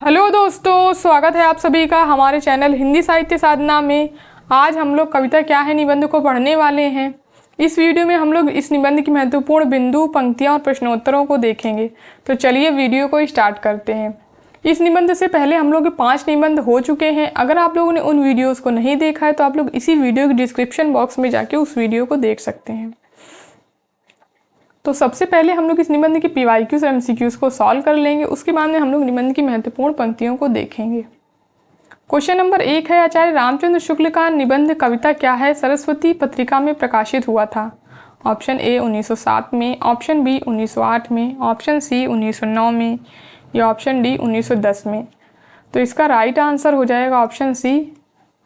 Hello दोस्तों, स्वागत है आप सभी का हमारे चैनल हिंदी साहित्य साधना में। आज हम लोग कविता क्या है निबंध को पढ़ने वाले हैं। इस वीडियो में हम लोग इस निबंध की महत्वपूर्ण बिंदु, पंक्तियां और प्रश्नोत्तरों को देखेंगे। तो चलिए वीडियो को स्टार्ट करते हैं। इस निबंध से पहले हम लोग के 5 निबंध हो चुके हैं। अगर आप लोगों ने उन वीडियोज़ को नहीं देखा है तो आप लोग इसी वीडियो के डिस्क्रिप्शन बॉक्स में जाके उस वीडियो को देख सकते हैं। तो सबसे पहले हम लोग इस निबंध की PYQs और MCQs को सॉल्व कर लेंगे। उसके बाद में हम लोग निबंध की महत्वपूर्ण पंक्तियों को देखेंगे। क्वेश्चन नंबर 1 है, आचार्य रामचंद्र शुक्ल का निबंध कविता क्या है सरस्वती पत्रिका में प्रकाशित हुआ था? ऑप्शन ए 1907 में, ऑप्शन बी 1908 में, ऑप्शन सी 1909 में या ऑप्शन डी 1910 में। तो इसका राइट आंसर हो जाएगा ऑप्शन सी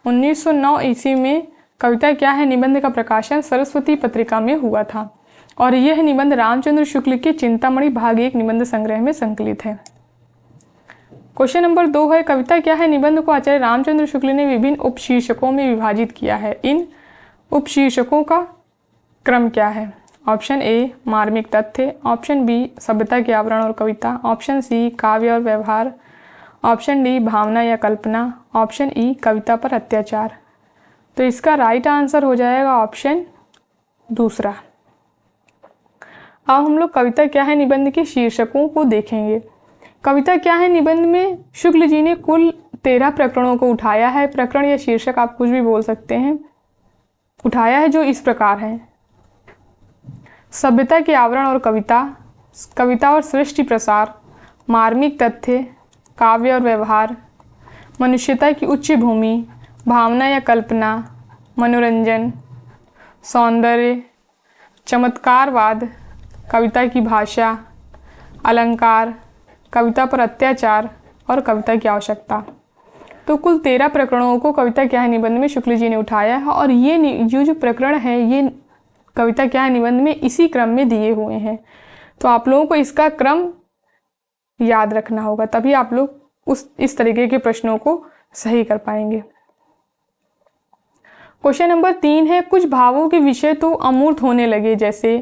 1909 ईस्वी में कविता क्या है निबंध का प्रकाशन सरस्वती पत्रिका में हुआ था और यह निबंध रामचंद्र शुक्ल के चिंतामणि भाग 1 निबंध संग्रह में संकलित है। क्वेश्चन नंबर 2 है, कविता क्या है निबंध को आचार्य रामचंद्र शुक्ल ने विभिन्न उपशीर्षकों में विभाजित किया है। इन उपशीर्षकों का क्रम क्या है? ऑप्शन ए मार्मिक तथ्य, ऑप्शन बी सभ्यता के आवरण और कविता, ऑप्शन सी काव्य और व्यवहार, ऑप्शन डी भावना या कल्पना, ऑप्शन ई कविता पर अत्याचार। तो इसका राइट आंसर हो जाएगा ऑप्शन दूसरा। अब हम लोग कविता क्या है निबंध के शीर्षकों को देखेंगे। कविता क्या है निबंध में शुक्ल जी ने कुल 13 प्रकरणों को उठाया है। प्रकरण या शीर्षक आप कुछ भी बोल सकते हैं। उठाया है जो इस प्रकार है: सभ्यता के आवरण और कविता, कविता और सृष्टि प्रसार, मार्मिक तथ्य, काव्य और व्यवहार, मनुष्यता की उच्च भूमि, भावना या कल्पना, मनोरंजन, सौंदर्य, चमत्कारवाद, कविता की भाषा, अलंकार, कविता पर अत्याचार और कविता की आवश्यकता। तो कुल 13 प्रकरणों को कविता क्या है निबंध में शुक्ल जी ने उठाया है और ये जो प्रकरण है ये कविता क्या है निबंध में इसी क्रम में दिए हुए हैं। तो आप लोगों को इसका क्रम याद रखना होगा, तभी आप लोग इस तरीके के प्रश्नों को सही कर पाएंगे। क्वेश्चन नंबर 3 है, कुछ भावों के विषय तो अमूर्त होने लगे जैसे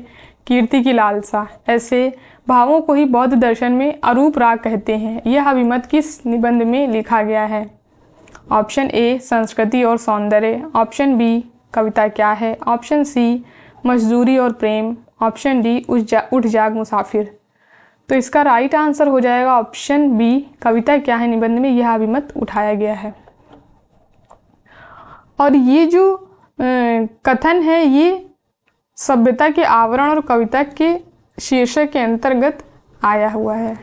कीर्ति की लालसा। ऐसे भावों को ही बौद्ध दर्शन में अरूप राग कहते हैं। यह अभिमत किस निबंध में लिखा गया है? ऑप्शन ए संस्कृति और सौंदर्य, ऑप्शन बी कविता क्या है, ऑप्शन सी मजदूरी और प्रेम, ऑप्शन डी उठ जाग मुसाफिर। तो इसका राइट आंसर हो जाएगा ऑप्शन बी कविता क्या है निबंध में यह अभिमत उठाया गया है। और ये जो कथन है ये सभ्यता के आवरण और कविता के शीर्षक के अंतर्गत आया हुआ है।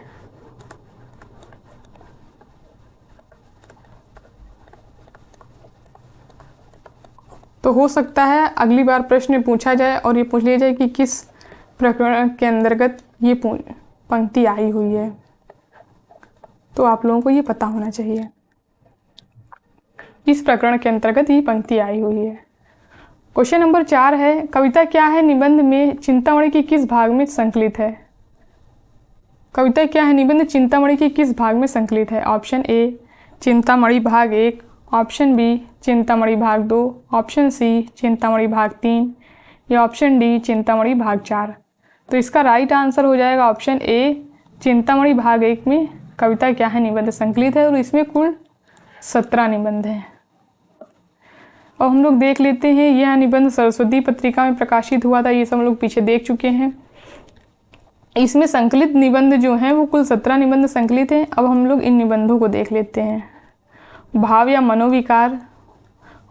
तो हो सकता है अगली बार प्रश्न पूछा जाए और ये पूछ लिया जाए कि किस प्रकरण के अंतर्गत ये पंक्ति आई हुई है। तो आप लोगों को ये पता होना चाहिए इस प्रकरण के अंतर्गत ये पंक्ति आई हुई है। क्वेश्चन नंबर 4 है, कविता क्या है निबंध में चिंतामणि के किस भाग में संकलित है? कविता क्या है निबंध चिंतामणि के किस भाग में संकलित है? ऑप्शन ए चिंतामणि भाग 1, ऑप्शन बी चिंतामणि भाग 2, ऑप्शन सी चिंतामणि भाग 3 या ऑप्शन डी चिंतामणि भाग 4। तो इसका राइट आंसर हो जाएगा ऑप्शन ए चिंतामणि भाग 1 में कविता क्या है निबंध संकलित है और इसमें कुल 17 निबंध हैं। और हम लोग देख लेते हैं यह निबंध सरस्वती पत्रिका में प्रकाशित हुआ था। ये सब हम लोग पीछे देख चुके हैं। इसमें संकलित निबंध जो हैं वो कुल 17 निबंध संकलित हैं। अब हम लोग इन निबंधों को देख लेते हैं। भाव या मनोविकार,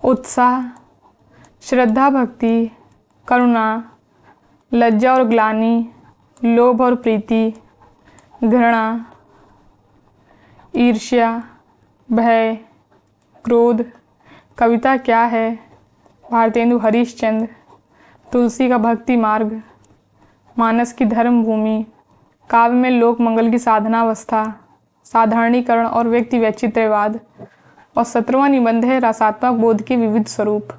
उत्साह, श्रद्धा भक्ति, करुणा, लज्जा और ग्लानि, लोभ और प्रीति, घृणा, ईर्ष्या, भय, क्रोध, कविता क्या है, भारतेंदु हरिश्चंद्र, तुलसी का भक्ति मार्ग, मानस की धर्म भूमि, काव्य में लोक मंगल की साधनावस्था, साधारणीकरण और व्यक्ति वैचित्र्यवाद। और 17वां निबंध है रसात्मक बोध के विविध रूप।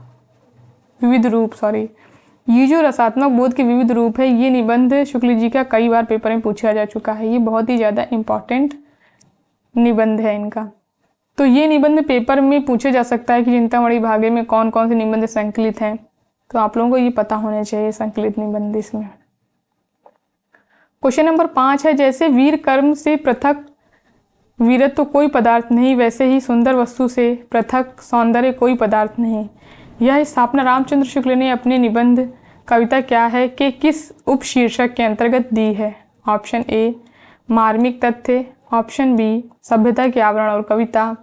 ये जो रसात्मक बोध के विविध रूप है ये निबंध शुक्ल जी का कई बार पेपर में पूछा जा चुका है। ये बहुत ही ज़्यादा इम्पॉर्टेंट निबंध है इनका। तो ये निबंध पेपर में पूछा जा सकता है कि चिंतामणि भागे में कौन कौन से निबंध संकलित हैं। तो आप लोगों को ये पता होना चाहिए संकलित निबंध इसमें। क्वेश्चन नंबर 5 है, जैसे वीर कर्म से पृथक वीरत्व तो कोई पदार्थ नहीं, वैसे ही सुंदर वस्तु से पृथक सौंदर्य कोई पदार्थ नहीं। यह स्थापना रामचंद्र शुक्ल ने अपने निबंध कविता क्या है के किस उपशीर्षक के अंतर्गत दी है? ऑप्शन ए मार्मिक तथ्य, ऑप्शन बी सभ्यता के आवरण और कविता,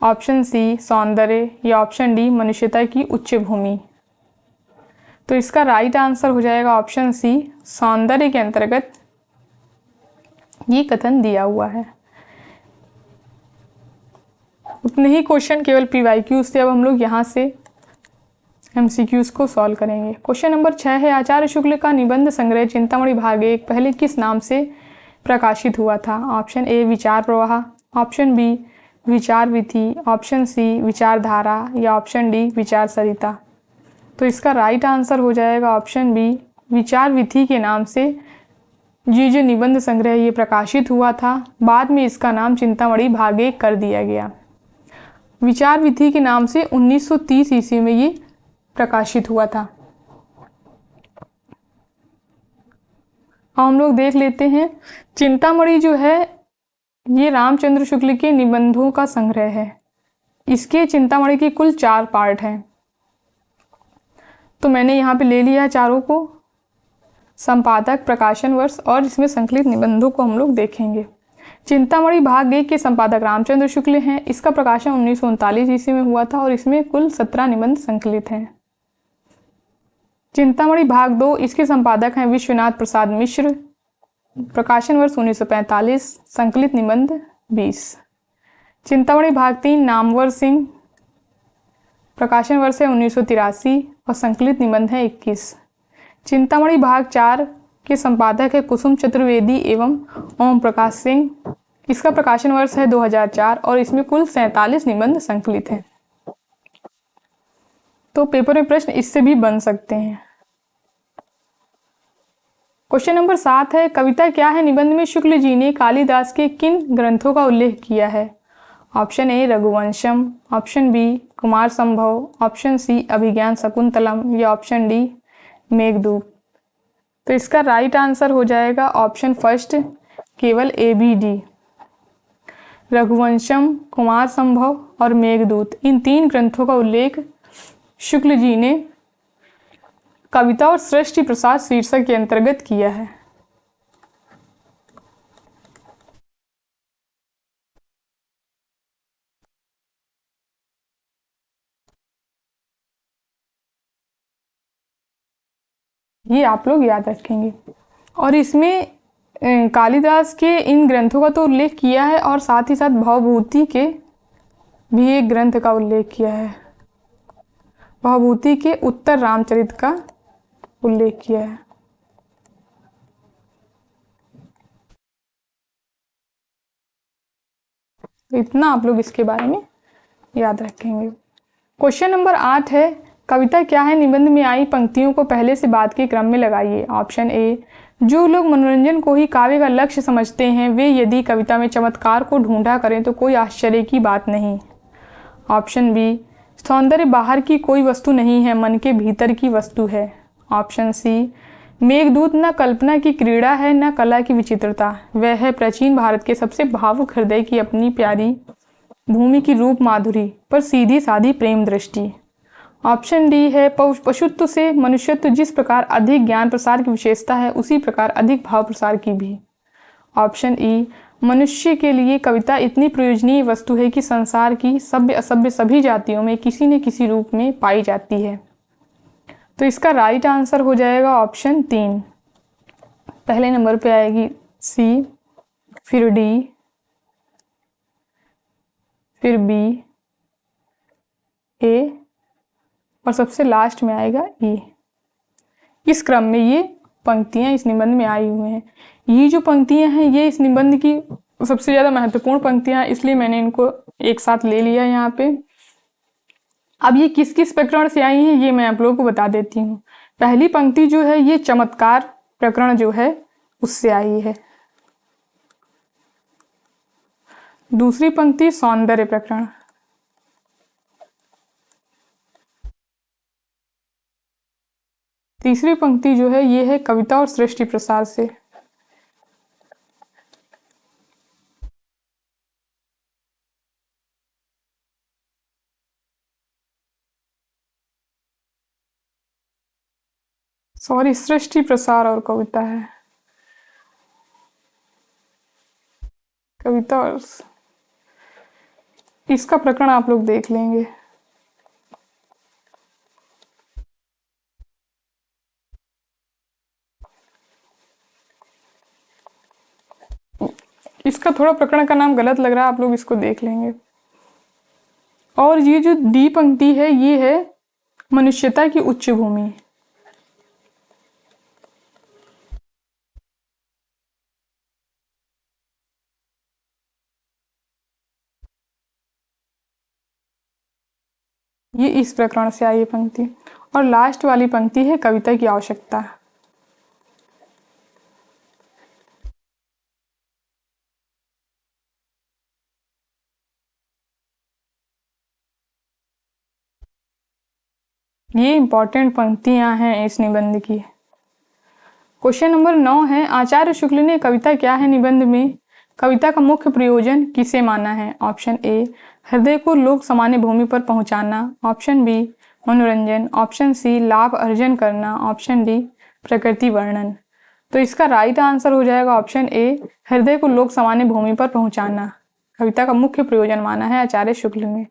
ऑप्शन सी सौंदर्य, या ऑप्शन डी मनुष्यता की उच्च भूमि। तो इसका राइट आंसर हो जाएगा ऑप्शन सी, सौंदर्य के अंतर्गत ये कथन दिया हुआ है। उतने ही क्वेश्चन केवल पीवाईक्यूज थे। अब हम लोग यहाँ से एमसीक्यूज को सॉल्व करेंगे। क्वेश्चन नंबर 6 है, आचार्य शुक्ल का निबंध संग्रह चिंतामणि भाग 1 पहले किस नाम से प्रकाशित हुआ था? ऑप्शन ए विचार प्रवाह, ऑप्शन बी विचार विधि, ऑप्शन सी विचारधारा, या ऑप्शन डी विचार सरिता। तो इसका राइट आंसर हो जाएगा ऑप्शन बी, विचार विधि के नाम से ये जो निबंध संग्रह ये प्रकाशित हुआ था। बाद में इसका नाम चिंतामणि भाग 1 कर दिया गया। विचार विधि के नाम से 1930 ईस्वी में ये प्रकाशित हुआ था। हम लोग देख लेते हैं, चिंतामणि जो है ये रामचंद्र शुक्ल के निबंधों का संग्रह है। इसके चिंतामणि के कुल 4 पार्ट हैं। तो मैंने यहाँ पे ले लिया है चारों को, संपादक, प्रकाशन वर्ष और इसमें संकलित निबंधों को हम लोग देखेंगे। चिंतामणि भाग 1 के संपादक रामचंद्र शुक्ल हैं। इसका प्रकाशन 1939 ईस्वी में हुआ था और इसमें कुल 17 निबंध संकलित हैं। चिंतामणि भाग 2 इसके संपादक हैं विश्वनाथ प्रसाद मिश्र, प्रकाशन वर्ष 1945, संकलित निबंध 20। चिंतामणि भाग 3 नामवर सिंह, प्रकाशन वर्ष है 1983 और संकलित निबंध है 21। चिंतामणि भाग 4 के संपादक है कुसुम चतुर्वेदी एवं ओम प्रकाश सिंह। इसका प्रकाशन वर्ष है 2004 और इसमें कुल 47 निबंध संकलित हैं। तो पेपर में प्रश्न इससे भी बन सकते हैं। क्वेश्चन नंबर 7 है, कविता क्या है निबंध में शुक्ल जी ने कालिदास के किन ग्रंथों का उल्लेख किया है? Option A Raghuvansham, option B Kumar Sambhav, option सी अभिज्ञान शकुंतलम, या ऑप्शन डी मेघदूत। तो इसका राइट आंसर हो जाएगा ऑप्शन फर्स्ट, केवल A B D. Raghuvansham, Kumar Sambhav और मेघदूत, इन 3 ग्रंथों का उल्लेख शुक्ल जी ने कविता और सृष्टि प्रसाद शीर्षक के अंतर्गत किया है। ये आप लोग याद रखेंगे। और इसमें कालिदास के इन ग्रंथों का तो उल्लेख किया है और साथ ही साथ भवभूति के भी एक ग्रंथ का उल्लेख किया है। भवभूति के उत्तर रामचरित का उल्लेख किया है। इतना आप लोग इसके बारे में याद रखेंगे। क्वेश्चन नंबर 8 है, कविता क्या है निबंध में आई पंक्तियों को पहले से बाद के क्रम में लगाइए। ऑप्शन ए, जो लोग मनोरंजन को ही काव्य का लक्ष्य समझते हैं वे यदि कविता में चमत्कार को ढूंढा करें तो कोई आश्चर्य की बात नहीं। ऑप्शन बी, सौंदर्य बाहर की कोई वस्तु नहीं है, मन के भीतर की वस्तु है। ऑप्शन सी, मेघदूत न कल्पना की क्रीड़ा है न कला की विचित्रता, वह है प्राचीन भारत के सबसे भावुक हृदय की अपनी प्यारी भूमि की रूप माधुरी पर सीधी साधी प्रेम दृष्टि। ऑप्शन डी है, पशुत्व से मनुष्यत्व जिस प्रकार अधिक ज्ञान प्रसार की विशेषता है उसी प्रकार अधिक भाव प्रसार की भी। ऑप्शन ई, मनुष्य के लिए कविता इतनी प्रयोजनीय वस्तु है कि संसार की सभ्य असभ्य सभी जातियों में किसी न किसी रूप में पाई जाती है। तो इसका राइट आंसर हो जाएगा ऑप्शन 3। पहले नंबर पे आएगी सी, फिर डी, फिर बी, ए और सबसे लास्ट में आएगा ई। इस क्रम में ये पंक्तियां इस निबंध में आई हुई हैं। ये जो पंक्तियां हैं ये इस निबंध की सबसे ज़्यादा महत्वपूर्ण पंक्तियां हैं, इसलिए मैंने इनको एक साथ ले लिया यहाँ पे। अब ये किस किस प्रकरण से आई हैं ये मैं आप लोगों को बता देती हूँ। पहली पंक्ति जो है ये चमत्कार प्रकरण जो है उससे आई है। दूसरी पंक्ति सौंदर्य प्रकरण, तीसरी पंक्ति जो है ये है कविता और सृष्टि प्रसार से। सॉरी, सृष्टि प्रसार और कविता है। कविता और इसका प्रकरण आप लोग देख लेंगे। इसका थोड़ा प्रकरण का नाम गलत लग रहा है, आप लोग इसको देख लेंगे। और ये जो डी पंक्ति है ये है मनुष्यता की उच्च भूमि। ये इस प्रकरण से आई है पंक्ति। और लास्ट वाली पंक्ति है कविता की आवश्यकता। ये इंपॉर्टेंट पंक्तियां हैं इस निबंध की। क्वेश्चन नंबर 9 है, आचार्य शुक्ल ने कविता क्या है निबंध में कविता का मुख्य प्रयोजन किसे माना है? ऑप्शन ए हृदय को लोक सामान्य भूमि पर पहुंचाना, ऑप्शन बी मनोरंजन, ऑप्शन सी लाभ अर्जन करना, ऑप्शन डी प्रकृति वर्णन। तो इसका राइट आंसर हो जाएगा ऑप्शन ए, हृदय को लोक सामान्य भूमि पर पहुंचाना कविता का मुख्य प्रयोजन माना है आचार्य शुक्ल ने।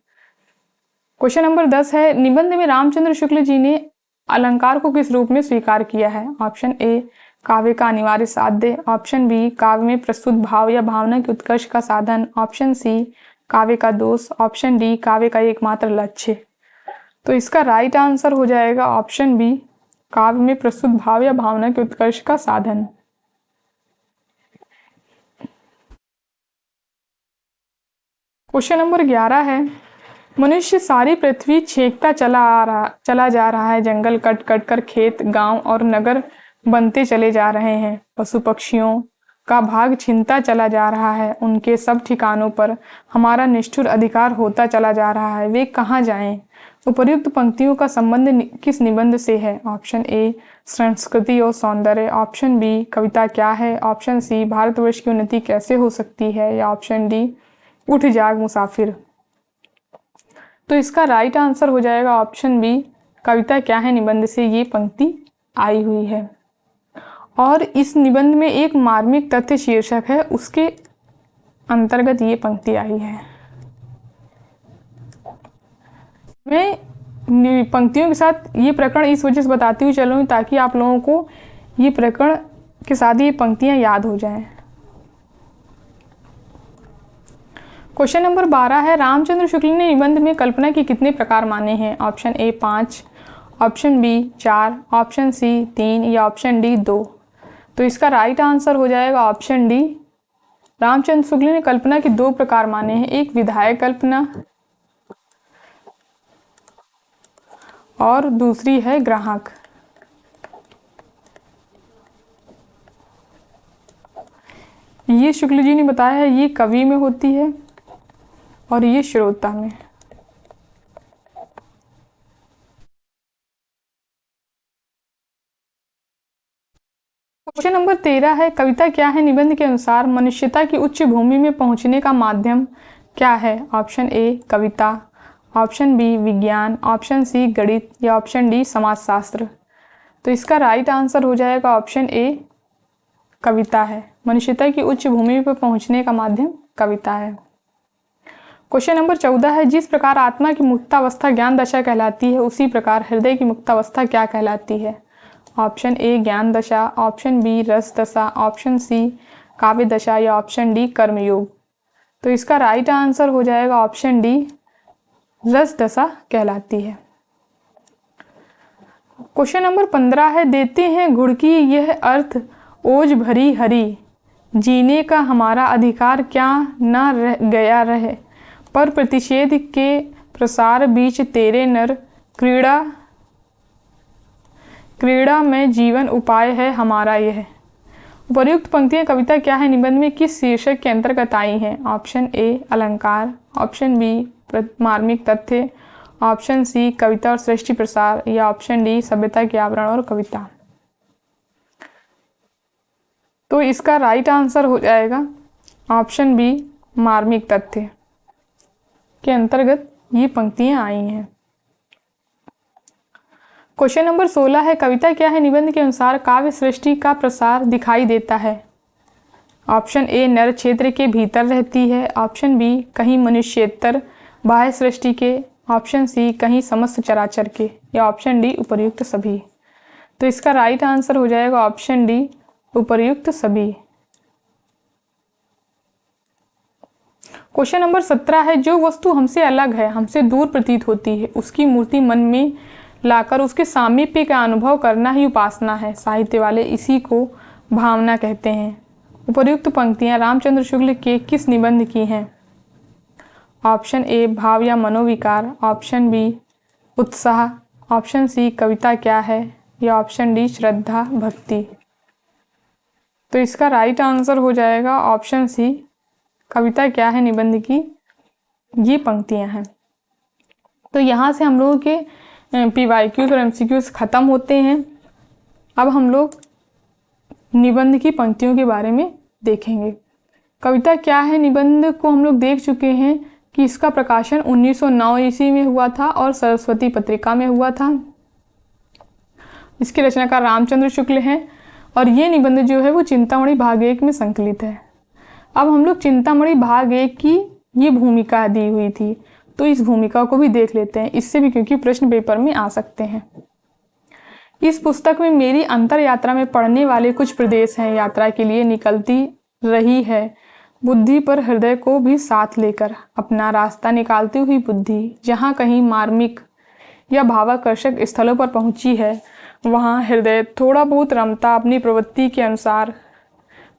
क्वेश्चन नंबर 10 है, निबंध में रामचंद्र शुक्ल जी ने अलंकार को किस रूप में स्वीकार किया है? ऑप्शन ए काव्य का अनिवार्य साध्य, ऑप्शन बी काव्य में प्रस्तुत भाव या भावना के उत्कर्ष का साधन, ऑप्शन सी काव्य का दोष, ऑप्शन डी काव्य का एकमात्र लक्ष्य। तो इसका राइट आंसर हो जाएगा ऑप्शन बी, काव्य में प्रस्तुत भाव या भावना के उत्कर्ष का साधन। क्वेश्चन नंबर 11 है, मनुष्य सारी पृथ्वी छेकता चला जा रहा है, जंगल कट कट कर खेत गांव और नगर बनते चले जा रहे हैं, पशु पक्षियों का भाग छिनता चला जा रहा है, उनके सब ठिकानों पर हमारा निष्ठुर अधिकार होता चला जा रहा है, वे कहाँ जाएं? उपर्युक्त पंक्तियों का संबंध किस निबंध से है? ऑप्शन ए संस्कृति और सौंदर्य, ऑप्शन बी कविता क्या है, ऑप्शन सी भारतवर्ष की उन्नति कैसे हो सकती है, या ऑप्शन डी उठ जाग मुसाफिर। तो इसका राइट आंसर हो जाएगा ऑप्शन बी, कविता क्या है निबंध से ये पंक्ति आई हुई है। और इस निबंध में एक मार्मिक तथ्य शीर्षक है, उसके अंतर्गत ये पंक्ति आई है। मैं पंक्तियों के साथ ये प्रकरण इस वजह से बताती हूँ चलूँ ताकि आप लोगों को ये प्रकरण के साथ ये पंक्तियाँ याद हो जाएं। क्वेश्चन नंबर 12 है, रामचंद्र शुक्ल ने निबंध में कल्पना के कितने प्रकार माने हैं? Option A 5, option B 4, option C 3 या ऑप्शन डी 2। तो इसका राइट आंसर हो जाएगा ऑप्शन डी, रामचंद्र शुक्ल ने कल्पना के 2 प्रकार माने हैं, एक विधायक कल्पना और दूसरी है ग्राहक। ये शुक्ल जी ने बताया है, ये कवि में होती है और ये श्रोता में। क्वेश्चन नंबर 13 है, कविता क्या है निबंध के अनुसार मनुष्यता की उच्च भूमि में पहुंचने का माध्यम क्या है? ऑप्शन ए कविता, ऑप्शन बी विज्ञान, ऑप्शन सी गणित या ऑप्शन डी समाजशास्त्र। तो इसका राइट आंसर हो जाएगा ऑप्शन ए, कविता है। मनुष्यता की उच्च भूमि पर पहुंचने का माध्यम कविता है। क्वेश्चन नंबर 14 है, जिस प्रकार आत्मा की मुक्तावस्था ज्ञान दशा कहलाती है उसी प्रकार हृदय की मुक्तावस्था क्या कहलाती है? ऑप्शन ए ज्ञान दशा, ऑप्शन बी रस दशा, ऑप्शन सी काव्य दशा या ऑप्शन डी कर्मयोग। तो इसका राइट आंसर हो जाएगा ऑप्शन डी, रस दशा कहलाती है। क्वेश्चन नंबर 15 है, देते हैं घुड़की यह अर्थ ओज भरी हरी, जीने का हमारा अधिकार क्या न रह गया रहे, पर प्रतिषेध के प्रसार बीच तेरे नर, क्रीड़ा में जीवन उपाय है हमारा यह। उपर्युक्त पंक्तियां कविता क्या है निबंध में किस शीर्षक के अंतर्गत आई हैं? ऑप्शन ए अलंकार, ऑप्शन बी मार्मिक तथ्य, ऑप्शन सी कविता और सृष्टि प्रसार या ऑप्शन डी सभ्यता के आवरण और कविता। तो इसका राइट आंसर हो जाएगा ऑप्शन बी मार्मिक तथ्य के अंतर्गत ये पंक्तियां आई हैं। क्वेश्चन नंबर 16 है, कविता क्या है निबंध के अनुसार काव्य सृष्टि का प्रसार दिखाई देता है। ऑप्शन ए नर क्षेत्र के भीतर रहती है, ऑप्शन बी कहीं मनुष्येतर बाह्य सृष्टि के, ऑप्शन सी कहीं समस्त चराचर के, या ऑप्शन डी उपर्युक्त सभी। तो इसका राइट आंसर हो जाएगा ऑप्शन डी उपर्युक्त सभी। क्वेश्चन नंबर 17 है, जो वस्तु हमसे अलग है, हमसे दूर प्रतीत होती है, उसकी मूर्ति मन में लाकर उसके सामीप्य का अनुभव करना ही उपासना है। साहित्य वाले इसी को भावना कहते हैं। उपर्युक्त पंक्तियां रामचंद्र शुक्ल के किस निबंध की हैं? ऑप्शन ए भाव या मनोविकार, ऑप्शन बी उत्साह, ऑप्शन सी कविता क्या है, या ऑप्शन डी श्रद्धा भक्ति। तो इसका राइट आंसर हो जाएगा ऑप्शन सी कविता क्या है निबंध की ये पंक्तियां हैं। तो यहाँ से हम लोगों के PYQs और MCQs खत्म होते हैं। अब हम लोग निबंध की पंक्तियों के बारे में देखेंगे। कविता क्या है निबंध को हम लोग देख चुके हैं कि इसका प्रकाशन 1909 ईस्वी में हुआ था और सरस्वती पत्रिका में हुआ था। इसके रचनाकार रामचंद्र शुक्ल हैं और ये निबंध जो है वो चिंतामणि भाग 1 में संकलित है। अब हम लोग चिंतामणि भाग 1 की ये भूमिका दी हुई थी, तो इस भूमिका को भी देख लेते हैं, इससे भी क्योंकि प्रश्न पेपर में आ सकते हैं। इस पुस्तक में मेरी अंतर यात्रा में पढ़ने वाले कुछ प्रदेश हैं, यात्रा के लिए निकलती रही है बुद्धि पर हृदय को भी साथ लेकर, अपना रास्ता निकालती हुई बुद्धि जहाँ कहीं मार्मिक या भावाकर्षक स्थलों पर पहुँची है, वहाँ हृदय थोड़ा बहुत रमता अपनी प्रवृत्ति के अनुसार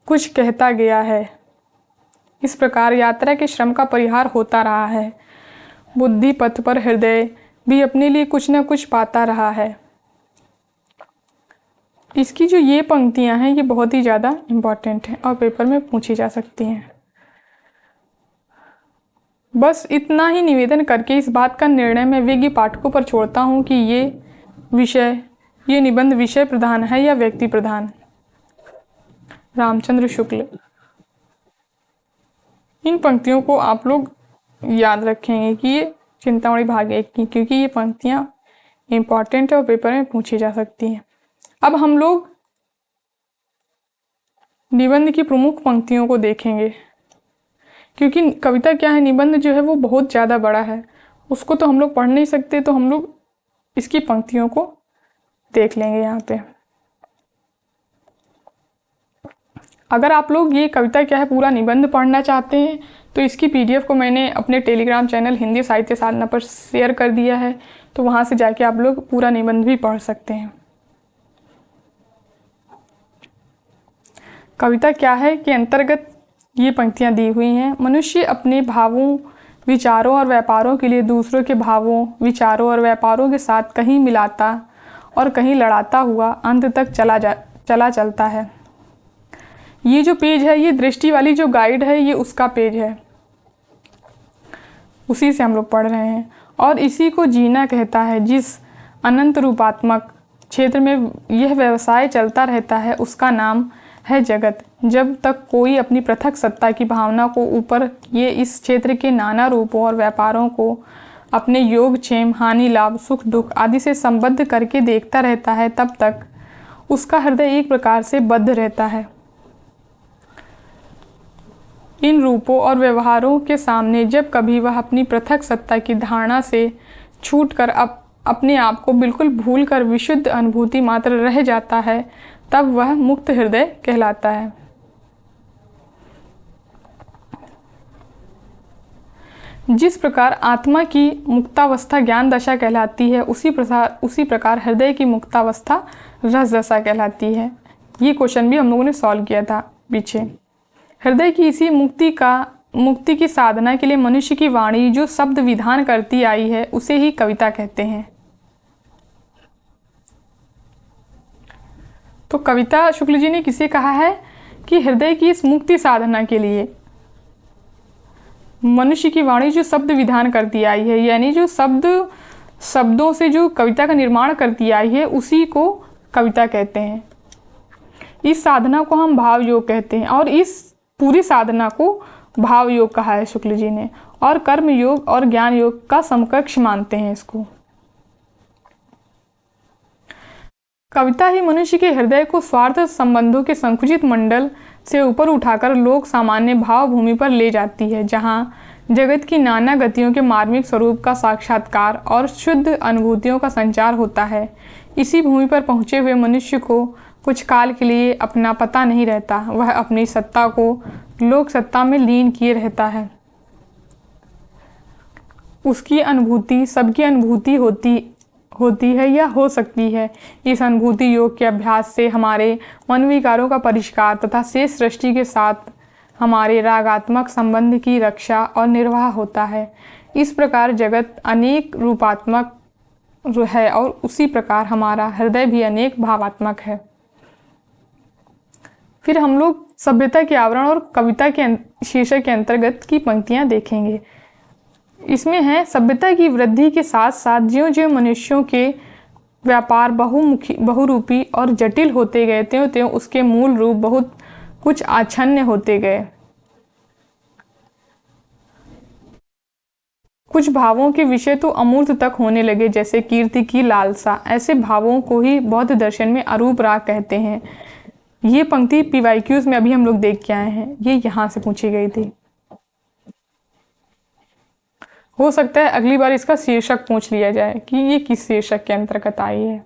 कुछ कहता गया है। इस प्रकार यात्रा के श्रम का परिहार होता रहा है। बुद्धि पथ पर हृदय भी अपने लिए कुछ न कुछ पाता रहा है। इसकी जो ये पंक्तियां हैं ये बहुत ही ज़्यादा इम्पॉर्टेंट हैं और पेपर में पूछी जा सकती हैं। बस इतना ही निवेदन करके इस बात का निर्णय मैं विज्ञ पाठकों पर छोड़ता हूँ कि ये निबंध विषय प्रधान है या व्यक्ति प्रधान। रामचंद्र शुक्ल। इन पंक्तियों को आप लोग याद रखेंगे कि ये चिंतामणि भाग 1 की, क्योंकि ये पंक्तियां इम्पॉर्टेंट है और पेपर में पूछी जा सकती हैं। अब हम लोग निबंध की प्रमुख पंक्तियों को देखेंगे, क्योंकि कविता क्या है निबंध जो है वो बहुत ज़्यादा बड़ा है, उसको तो हम लोग पढ़ नहीं सकते, तो हम लोग इसकी पंक्तियों को देख लेंगे यहाँ पे। अगर आप लोग ये कविता क्या है पूरा निबंध पढ़ना चाहते हैं तो इसकी PDF को मैंने अपने टेलीग्राम चैनल हिंदी साहित्य साधना पर शेयर कर दिया है, तो वहाँ से जाके आप लोग पूरा निबंध भी पढ़ सकते हैं। कविता क्या है के अंतर्गत ये पंक्तियाँ दी हुई हैं। मनुष्य अपने भावों, विचारों और व्यापारों के लिए दूसरों के भावों, विचारों और व्यापारों के साथ कहीं मिलाता और कहीं लड़ाता हुआ अंत तक चला चलता है। ये जो पेज है, ये दृष्टि वाली जो गाइड है, ये उसका पेज है, उसी से हम लोग पढ़ रहे हैं। और इसी को जीना कहता है। जिस अनंत रूपात्मक क्षेत्र में यह व्यवसाय चलता रहता है उसका नाम है जगत। जब तक कोई अपनी पृथक सत्ता की भावना को ऊपर किए इस क्षेत्र के नाना रूपों और व्यापारों को अपने योग, क्षेम, हानि, लाभ, सुख, दुख आदि से संबद्ध करके देखता रहता है, तब तक उसका हृदय एक प्रकार से बद्ध रहता है। इन रूपों और व्यवहारों के सामने जब कभी वह अपनी पृथक सत्ता की धारणा से छूटकर अपने आप को बिल्कुल भूलकर विशुद्ध अनुभूति मात्र रह जाता है, तब वह मुक्त हृदय कहलाता है। जिस प्रकार आत्मा की मुक्तावस्था ज्ञान दशा कहलाती है, उसी प्रकार हृदय की मुक्तावस्था रस दशा कहलाती है। ये क्वेश्चन भी हम लोगों ने सॉल्व किया था पीछे। हृदय की इसी मुक्ति की साधना के लिए मनुष्य की वाणी जो शब्द विधान करती आई है, उसे ही कविता कहते हैं। तो कविता शुक्ल जी ने किसे कहा है कि हृदय की इस मुक्ति साधना के लिए मनुष्य की वाणी जो शब्द विधान करती आई है, यानी जो शब्दों से जो कविता का निर्माण करती आई है, उसी को कविता कहते हैं। इस साधना को हम भाव योग कहते हैं और इस पूरी साधना को भाव योग कहा है शुक्ल जी ने, और कर्म योग और ज्ञान योग का समकक्ष मानते हैं इसको। कविता ही मनुष्य के हृदय को स्वार्थ संबंधों के संकुचित मंडल से ऊपर उठाकर लोक सामान्य भाव भूमि पर ले जाती है, जहाँ जगत की नाना गतियों के मार्मिक स्वरूप का साक्षात्कार और शुद्ध अनुभूतियों का संचार होता है। इसी भूमि पर पहुँचे हुए मनुष्य को कुछ काल के लिए अपना पता नहीं रहता, वह अपनी सत्ता को लोक सत्ता में लीन किए रहता है। उसकी अनुभूति सबकी अनुभूति होती है या हो सकती है। इस अनुभूति योग के अभ्यास से हमारे मन विकारों का परिष्कार तथा शेष सृष्टि के साथ हमारे रागात्मक संबंध की रक्षा और निर्वाह होता है। इस प्रकार जगत अनेक रूपात्मक है और उसी प्रकार हमारा हृदय भी अनेक भावात्मक है। फिर हम लोग सभ्यता के आवरण और कविता के शीर्षक के अंतर्गत की पंक्तियां देखेंगे। इसमें है, सभ्यता की वृद्धि के साथ साथ ज्यों ज्यों मनुष्यों के व्यापार बहुरूपी और जटिल होते गए, त्यों त्यों उसके मूल रूप बहुत कुछ आच्छन्न होते गए। कुछ भावों के विषय तो अमूर्त तक होने लगे, जैसे कीर्ति की लालसा। ऐसे भावों को ही बौद्ध दर्शन में अरूप राग कहते हैं। ये पंक्ति PYQs में अभी हम लोग देख के आए हैं, ये यहाँ से पूछी गई थी। हो सकता है अगली बार इसका शीर्षक पूछ लिया जाए कि ये किस शीर्षक के अंतर्गत आई है।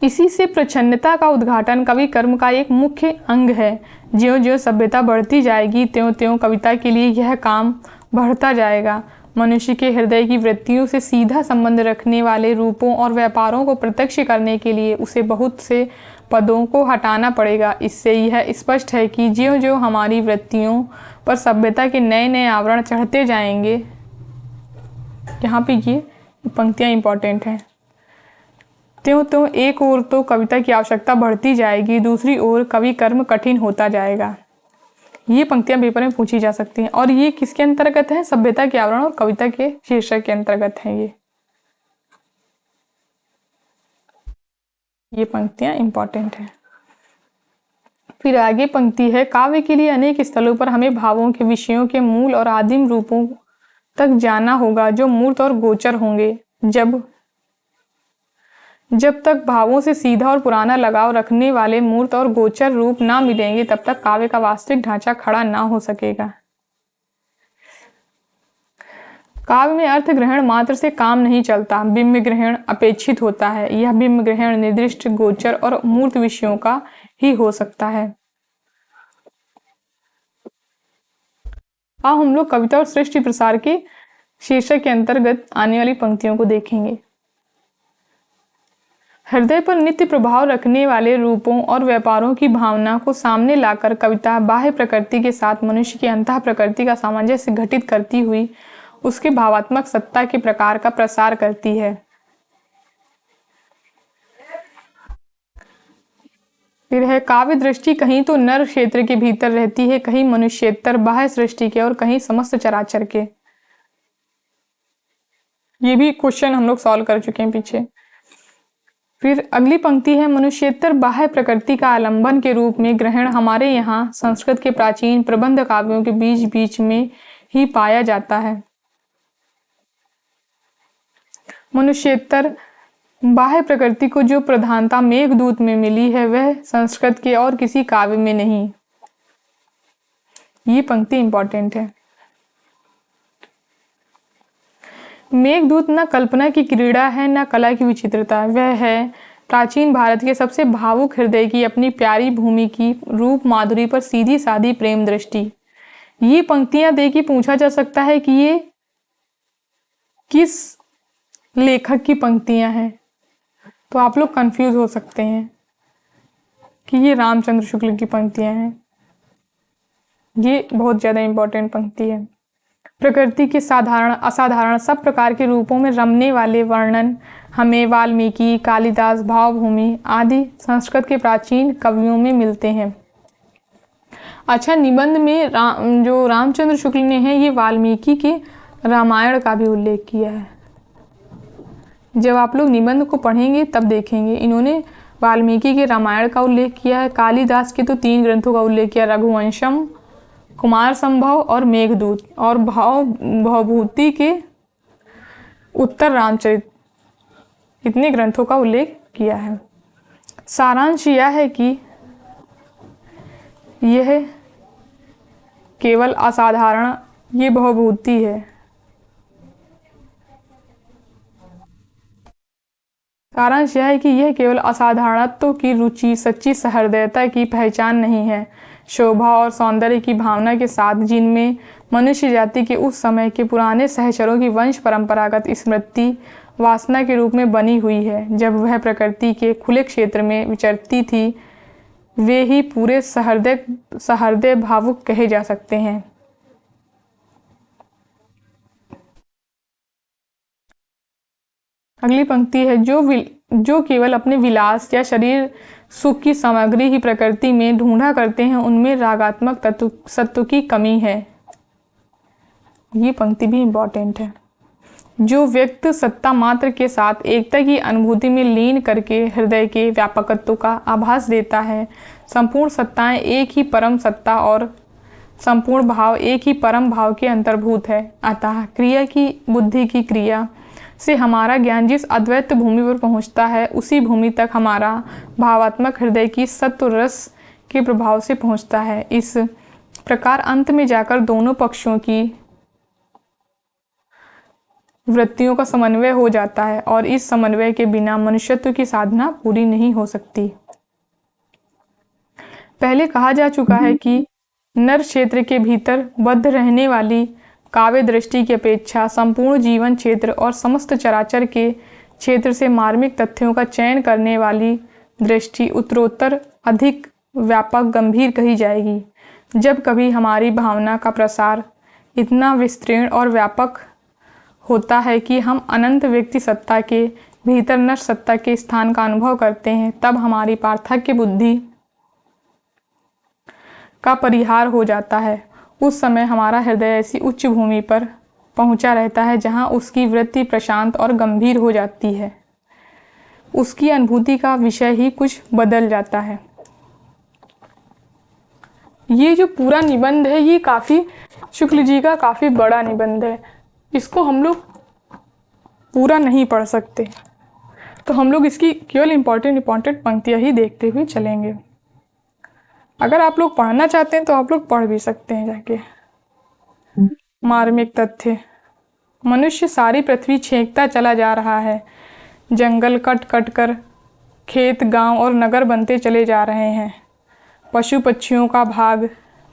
इसी से प्रच्छन्नता का उद्घाटन कवि कर्म का एक मुख्य अंग है। ज्यों ज्यों सभ्यता बढ़ती जाएगी, त्यों त्यों कविता के लिए यह काम बढ़ता जाएगा। मनुष्य के हृदय की वृत्तियों से सीधा संबंध रखने वाले रूपों और व्यापारों को प्रत्यक्ष करने के लिए उसे बहुत से पदों को हटाना पड़ेगा। इससे यह स्पष्ट है कि ज्यों ज्यों हमारी वृत्तियों पर सभ्यता के नए नए आवरण चढ़ते जाएंगे, यहाँ पे ये पंक्तियाँ इंपॉर्टेंट हैं, त्यों त्यों एक ओर तो कविता की आवश्यकता बढ़ती जाएगी, दूसरी ओर कवि कर्म कठिन होता जाएगा। ये पंक्तियां पेपर में पूछी जा सकती हैं और ये किसके अंतर्गत है? सभ्यता के आवरण और कविता के शीर्षक के अंतर्गत है। ये पंक्तियां इंपॉर्टेंट है। फिर आगे पंक्ति है, काव्य के लिए अनेक स्थलों पर हमें भावों के विषयों के मूल और आदिम रूपों तक जाना होगा, जो मूर्त और गोचर होंगे। जब तक भावों से सीधा और पुराना लगाव रखने वाले मूर्त और गोचर रूप ना मिलेंगे, तब तक काव्य का वास्तविक ढांचा खड़ा ना हो सकेगा। काव्य में अर्थ ग्रहण मात्र से काम नहीं चलता, बिंब ग्रहण अपेक्षित होता है। यह बिंब ग्रहण निर्दिष्ट गोचर और मूर्त विषयों का ही हो सकता है। अब हम लोग कविता और सृष्टि प्रसार के शीर्षक के अंतर्गत आने वाली पंक्तियों को देखेंगे। हृदय पर नित्य प्रभाव रखने वाले रूपों और व्यापारों की भावना को सामने लाकर कविता बाह्य प्रकृति के साथ मनुष्य की अंतः प्रकृति का सामंजस्य घटित करती हुई उसके भावात्मक सत्ता के प्रकार का प्रसार करती है। फिर है, काव्य दृष्टि कहीं तो नर क्षेत्र के भीतर रहती है, कहीं मनुष्येतर बाह्य सृष्टि के और कहीं समस्त चराचर के। ये भी क्वेश्चन हम लोग सॉल्व कर चुके हैं पीछे। फिर अगली पंक्ति है, मनुष्येतर बाह्य प्रकृति का आलंबन के रूप में ग्रहण हमारे यहाँ संस्कृत के प्राचीन प्रबंध काव्यों के बीच बीच में ही पाया जाता है। मनुष्येतर बाह्य प्रकृति को जो प्रधानता मेघदूत में मिली है, वह संस्कृत के और किसी काव्य में नहीं। ये पंक्ति इंपॉर्टेंट है। मेघदूत न कल्पना की क्रीड़ा है, न कला की विचित्रता। वह है प्राचीन भारत के सबसे भावुक हृदय की अपनी प्यारी भूमि की रूप माधुरी पर सीधी साधी प्रेम दृष्टि। ये पंक्तियां दे के पूछा जा सकता है कि ये किस लेखक की पंक्तियां हैं, तो आप लोग कंफ्यूज हो सकते हैं कि ये रामचंद्र शुक्ल की पंक्तियां हैं। ये बहुत ज्यादा इंपॉर्टेंट पंक्ति है। प्रकृति के साधारण असाधारण सब प्रकार के रूपों में रमने वाले वर्णन हमें वाल्मीकि, कालिदास, भावभूमि आदि संस्कृत के प्राचीन कवियों में मिलते हैं। अच्छा, निबंध में जो रामचंद्र शुक्ल ने है, ये वाल्मीकि के रामायण का भी उल्लेख किया है। जब आप लोग निबंध को पढ़ेंगे तब देखेंगे, इन्होंने वाल्मीकि के रामायण का उल्लेख किया है। कालिदास के तो 3 ग्रंथों का उल्लेख किया, रघुवंशम, कुमार संभव और मेघदूत, और भवभूति के उत्तर रामचरित, इतने ग्रंथों का उल्लेख किया है। सारांश यह है कि यह केवल असाधारण ये बहुभूति है। सारांश यह है कि यह केवल असाधारणत्व की रुचि, सच्ची सहृदयता की पहचान नहीं है, शोभा और सौंदर्य की भावना के साथ जिनमें मनुष्य जाति के उस समय के पुराने सहचरों की वंश परंपरागत स्मृति वासना के रूप में बनी हुई है, जब वह प्रकृति के खुले क्षेत्र में विचरती थी। वे ही पूरे सहृदय भावुक कहे जा सकते हैं। अगली पंक्ति है, जो केवल अपने विलास या शरीर सुख की सामग्री ही प्रकृति में ढूंढा करते हैं, उनमें रागात्मक सत्व की कमी है। ये पंक्ति भी इम्पोर्टेंट है। जो व्यक्त सत्ता मात्र के साथ एकता की अनुभूति में लीन करके हृदय के व्यापकत्व का आभास देता है। संपूर्ण सत्ताएं एक ही परम सत्ता और संपूर्ण भाव एक ही परम भाव के अंतर्भूत है। अतः क्रिया की बुद्धि की क्रिया से हमारा ज्ञान जिस अद्वैत भूमि पर पहुंचता है, उसी भूमि तक हमारा भावात्मक हृदय की सत्व रस के प्रभाव से पहुंचता है। इस प्रकार अंत में जाकर दोनों पक्षों की वृत्तियों का समन्वय हो जाता है और इस समन्वय के बिना मनुष्यत्व की साधना पूरी नहीं हो सकती। पहले कहा जा चुका है कि नर क्षेत्र के भीतर बद्ध रहने वाली काव्य दृष्टि की अपेक्षा संपूर्ण जीवन क्षेत्र और समस्त चराचर के क्षेत्र से मार्मिक तथ्यों का चयन करने वाली दृष्टि उत्तरोत्तर अधिक व्यापक गंभीर कही जाएगी। जब कभी हमारी भावना का प्रसार इतना विस्तीर्ण और व्यापक होता है कि हम अनंत व्यक्ति सत्ता के भीतर नर सत्ता के स्थान का अनुभव करते हैं, तब हमारी पार्थक्य बुद्धि का परिहार हो जाता है। उस समय हमारा हृदय ऐसी उच्च भूमि पर पहुंचा रहता है जहां उसकी वृत्ति प्रशांत और गंभीर हो जाती है। उसकी अनुभूति का विषय ही कुछ बदल जाता है। ये जो पूरा निबंध है, ये काफ़ी शुक्ल जी का काफ़ी बड़ा निबंध है। इसको हम लोग पूरा नहीं पढ़ सकते, तो हम लोग इसकी केवल इम्पॉर्टेंट पंक्तियाँ ही देखते हुए चलेंगे। अगर आप लोग पढ़ना चाहते हैं तो आप लोग पढ़ भी सकते हैं जाके। मार्मिक तथ्य, मनुष्य सारी पृथ्वी छेंकता चला जा रहा है। जंगल कट कट कर खेत, गांव और नगर बनते चले जा रहे हैं। पशु पक्षियों का भाग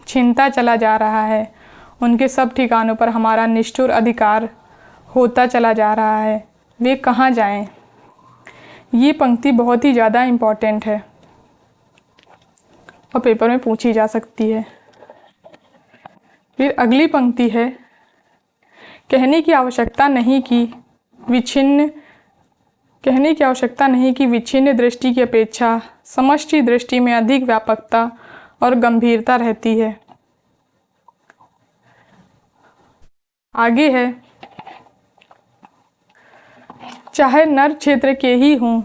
छिनता चला जा रहा है। उनके सब ठिकानों पर हमारा निष्ठुर अधिकार होता चला जा रहा है। वे कहाँ जाएं? ये पंक्ति बहुत ही ज़्यादा इम्पॉर्टेंट है और पेपर में पूछी जा सकती है। फिर अगली पंक्ति है, कहने की आवश्यकता नहीं कि विच्छिन्न दृष्टि की अपेक्षा समष्टि दृष्टि में अधिक व्यापकता और गंभीरता रहती है। आगे है, चाहे नर क्षेत्र के ही हों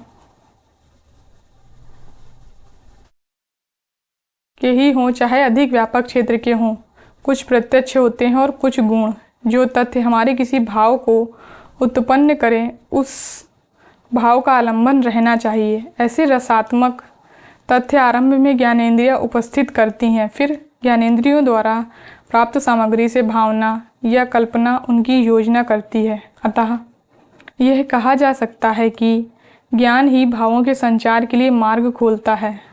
चाहे अधिक व्यापक क्षेत्र के हों, कुछ प्रत्यक्ष होते हैं और कुछ गुण। जो तथ्य हमारे किसी भाव को उत्पन्न करें, उस भाव का आलंबन रहना चाहिए। ऐसे रसात्मक तथ्य आरंभ में ज्ञानेंद्रियां उपस्थित करती हैं, फिर ज्ञानेंद्रियों द्वारा प्राप्त सामग्री से भावना या कल्पना उनकी योजना करती है। अतः यह कहा जा सकता है कि ज्ञान ही भावों के संचार के लिए मार्ग खोलता है।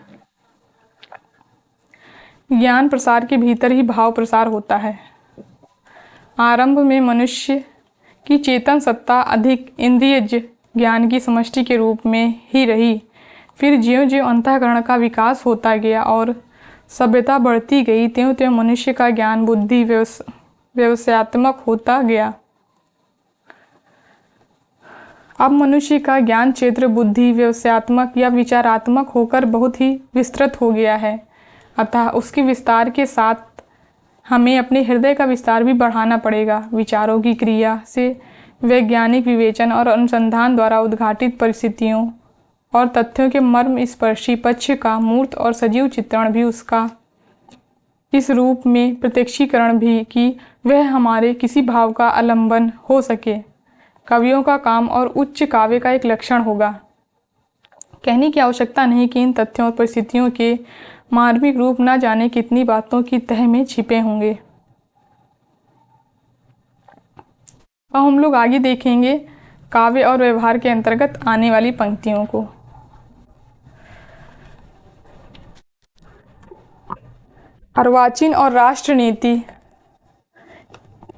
ज्ञान प्रसार के भीतर ही भाव प्रसार होता है। आरंभ में मनुष्य की चेतन सत्ता अधिक इंद्रियज ज्ञान की समष्टि के रूप में ही रही। फिर ज्यों-ज्यों अंतःकरण का विकास होता गया और सभ्यता बढ़ती गई, त्यों-त्यों मनुष्य का ज्ञान बुद्धि व्यवसायत्मक होता गया। अब मनुष्य का ज्ञान क्षेत्र बुद्धि व्यवसायत्मक या विचारात्मक होकर बहुत ही विस्तृत हो गया है। अतः उसके विस्तार के साथ हमें अपने हृदय का विस्तार भी बढ़ाना पड़ेगा। विचारों की क्रिया से वैज्ञानिक विवेचन और अनुसंधान द्वारा उद्घाटित परिस्थितियों और तथ्यों के मर्म स्पर्शी पक्ष का मूर्त और सजीव चित्रण भी, उसका इस रूप में प्रत्यक्षीकरण भी कि वह हमारे किसी भाव का आलंबन हो सके, कवियों का काम और उच्च काव्य का एक लक्षण होगा। कहने की आवश्यकता नहीं कि इन तथ्यों और परिस्थितियों के मार्मिक रूप न जाने कितनी बातों की तह में छिपे होंगे। अब हम लोग आगे देखेंगे काव्य और व्यवहार के अंतर्गत आने वाली पंक्तियों को। अर्वाचीन और राष्ट्रनीति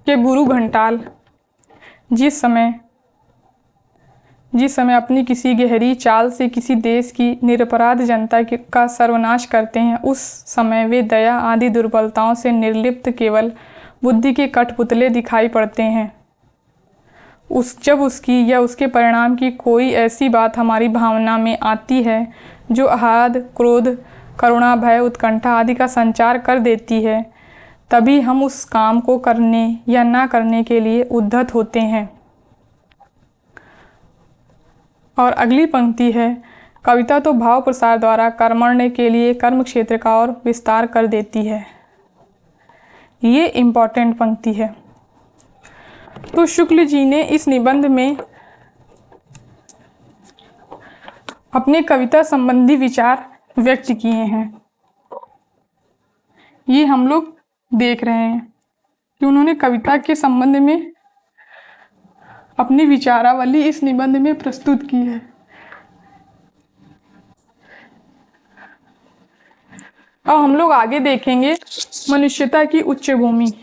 के गुरु घंटाल जिस समय अपनी किसी गहरी चाल से किसी देश की निरपराध जनता का सर्वनाश करते हैं, उस समय वे दया आदि दुर्बलताओं से निर्लिप्त केवल बुद्धि के कठपुतले दिखाई पड़ते हैं। जब उसकी या उसके परिणाम की कोई ऐसी बात हमारी भावना में आती है जो आह्लाद, क्रोध, करुणा, भय, उत्कंठा आदि का संचार कर देती है, तभी हम उस काम को करने या ना करने के लिए उद्धत होते हैं। और अगली पंक्ति है, कविता तो भाव प्रसार द्वारा कर्मण्य के लिए कर्म क्षेत्र का और विस्तार कर देती है। ये इम्पॉर्टेंट पंक्ति है। तो शुक्ल जी ने इस निबंध में अपने कविता संबंधी विचार व्यक्त किए हैं। ये हम लोग देख रहे हैं कि उन्होंने कविता के संबंध में अपनी विचारावली इस निबंध में प्रस्तुत की है। अब हम लोग आगे देखेंगे मनुष्यता की उच्च भूमि।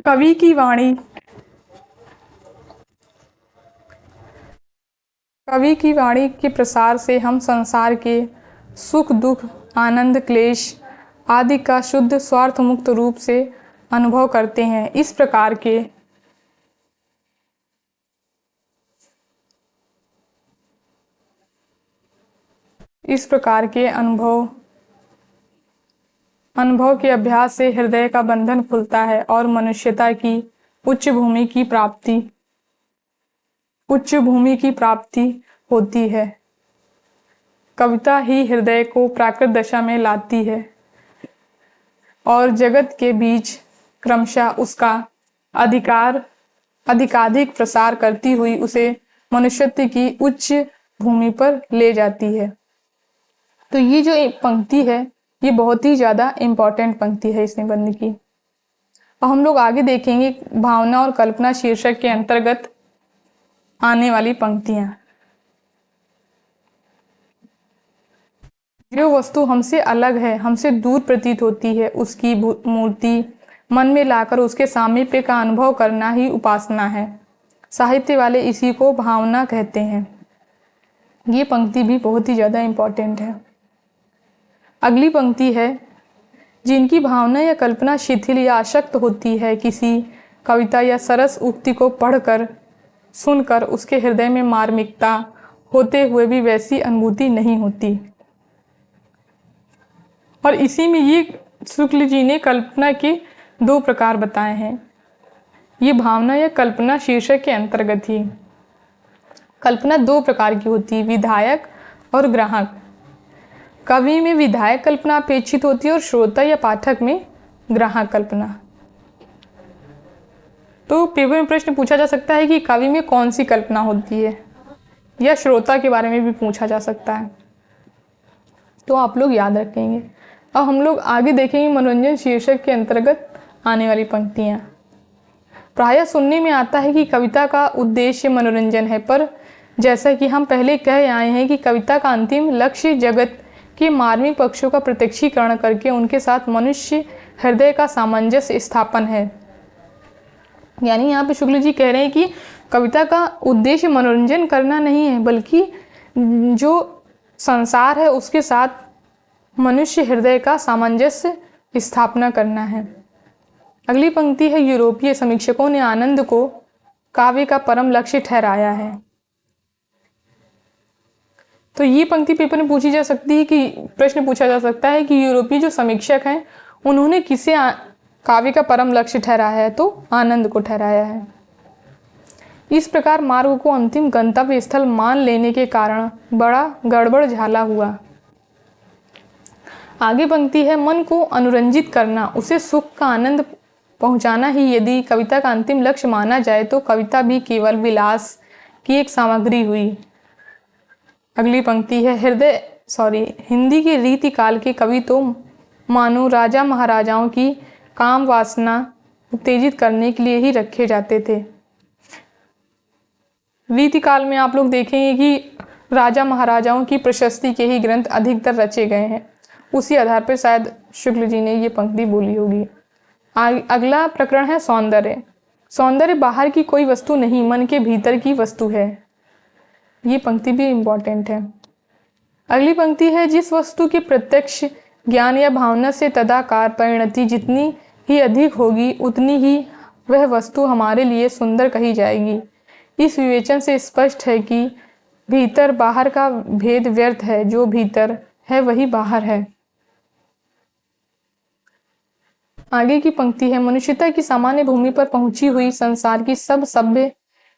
कवि की वाणी। कवि की वाणी के प्रसार से हम संसार के सुख, दुख, आनंद, क्लेश आदि का शुद्ध स्वार्थ मुक्त रूप से अनुभव करते हैं। इस प्रकार के अनुभव के अभ्यास से हृदय का बंधन खुलता है और मनुष्यता की उच्च भूमि की प्राप्ति होती है। कविता ही हृदय को प्राकृत दशा में लाती है और जगत के बीच क्रमशः उसका अधिकाधिक प्रसार करती हुई उसे मनुष्यत्व की उच्च भूमि पर ले जाती है। तो ये जो एक पंक्ति है, ये बहुत ही ज़्यादा इम्पॉर्टेंट पंक्ति है इस निबंध की। और हम लोग आगे देखेंगे भावना और कल्पना शीर्षक के अंतर्गत आने वाली पंक्तियां। जो वस्तु हमसे अलग है, हमसे दूर प्रतीत होती है, उसकी मूर्ति मन में लाकर उसके सामीप्य का अनुभव करना ही उपासना है। साहित्य वाले इसी को भावना कहते हैं। ये पंक्ति भी बहुत ही ज़्यादा इम्पॉर्टेंट है। अगली पंक्ति है, जिनकी भावना या कल्पना शिथिल या अशक्त होती है, किसी कविता या सरस उक्ति को पढ़कर सुनकर उसके हृदय में मार्मिकता होते हुए भी वैसी अनुभूति नहीं होती। और इसी में ये शुक्ल जी ने कल्पना के 2 प्रकार बताए हैं। ये भावना या कल्पना शीर्षक के अंतर्गत ही। कल्पना 2 प्रकार की होती है, विधायक और ग्राहक। कवि में विधायक कल्पना अपेक्षित होती है और श्रोता या पाठक में ग्राहक कल्पना। तो पेपर में प्रश्न पूछा जा सकता है कि कवि में कौन सी कल्पना होती है, या श्रोता के बारे में भी पूछा जा सकता है। तो आप लोग याद रखेंगे। अब हम लोग आगे देखेंगे मनोरंजन शीर्षक के अंतर्गत आने वाली पंक्तियाँ। प्रायः सुनने में आता है कि कविता का उद्देश्य मनोरंजन है, पर जैसा कि हम पहले कह आए हैं कि कविता का अंतिम लक्ष्य जगत के मार्मिक पक्षों का प्रत्यक्षीकरण करके उनके साथ मनुष्य हृदय का सामंजस्य स्थापन है। यानी यहाँ पे शुक्ल जी कह रहे हैं कि कविता का उद्देश्य मनोरंजन करना नहीं है, बल्कि जो संसार है उसके साथ मनुष्य हृदय का सामंजस्य स्थापना करना है। अगली पंक्ति है, यूरोपीय समीक्षकों ने आनंद को काव्य का परम लक्ष्य ठहराया है। तो ये पंक्ति पेपर में पूछी जा सकती है कि प्रश्न पूछा जा सकता है कि यूरोपीय जो समीक्षक हैं उन्होंने किसे काव्य का परम लक्ष्य ठहराया है, तो आनंद को ठहराया है। इस प्रकार मार्ग को अंतिम गंतव्य स्थल मान लेने के कारण बड़ा गड़बड़ झाला हुआ। आगे पंक्ति है, मन को अनुरंजित करना, उसे सुख का आनंद पहुंचाना ही यदि कविता का अंतिम लक्ष्य माना जाए तो कविता भी केवल विलास की एक सामग्री हुई। अगली पंक्ति है, हिंदी के रीति काल के कवि तो मानो राजा महाराजाओं की काम वासना उत्तेजित करने के लिए ही रखे जाते थे। रीति काल में आप लोग देखेंगे कि राजा महाराजाओं की प्रशस्ति के ही ग्रंथ अधिकतर रचे गए हैं। उसी आधार पर शायद शुक्ल जी ने ये पंक्ति बोली होगी। अगला प्रकरण है सौंदर्य। सौंदर्य बाहर की कोई वस्तु नहीं, मन के भीतर की वस्तु है। ये पंक्ति भी इम्पोर्टेंट है। अगली पंक्ति है, जिस वस्तु के प्रत्यक्ष ज्ञान या भावना से तदाकार परिणति जितनी ही अधिक होगी उतनी ही वह वस्तु हमारे लिए सुंदर कही जाएगी। इस विवेचन से स्पष्ट है कि भीतर बाहर का भेद व्यर्थ है, जो भीतर है वही बाहर है। आगे की पंक्ति है, मनुष्यता की सामान्य भूमि पर पहुंची हुई संसार की सब सभ्य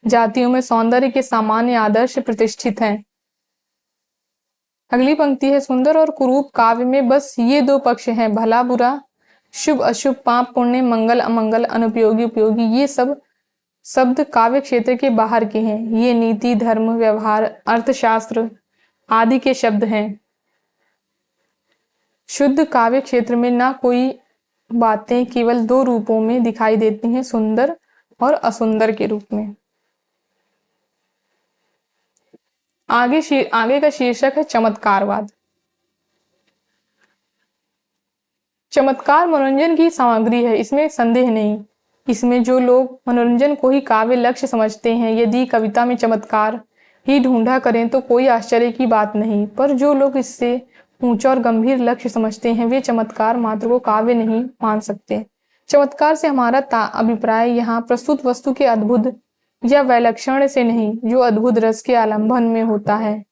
जातियों में सौंदर्य के सामान्य आदर्श प्रतिष्ठित हैं। अगली पंक्ति है, सुंदर और कुरूप काव्य में बस ये दो पक्ष हैं, भला बुरा, शुभ अशुभ, पाप पुण्य, मंगल अमंगल, अनुपयोगी उपयोगी। ये सब शब्द काव्य क्षेत्र के बाहर के हैं। ये नीति, धर्म, व्यवहार, अर्थशास्त्र आदि के शब्द हैं। शुद्ध काव्य क्षेत्र में ना कोई बातें केवल दो रूपों में दिखाई देती हैं, सुंदर और असुंदर के रूप में। आगे का शीर्षक है चमत्कारवाद। चमत्कार मनोरंजन की सामग्री है, इसमें संदेह नहीं। इसमें जो लोग मनोरंजन को ही काव्य लक्ष्य समझते हैं, यदि कविता में चमत्कार ही ढूंढा करें तो कोई आश्चर्य की बात नहीं। पर जो लोग इससे ऊंचा और गंभीर लक्ष्य समझते हैं, वे चमत्कार मात्र को काव्य नहीं मान सकते। चमत्कार से हमारा अभिप्राय यहाँ प्रस्तुत वस्तु के अद्भुत या वैलक्षण से नहीं, जो अद्भुत रस के आलंबन में होता है।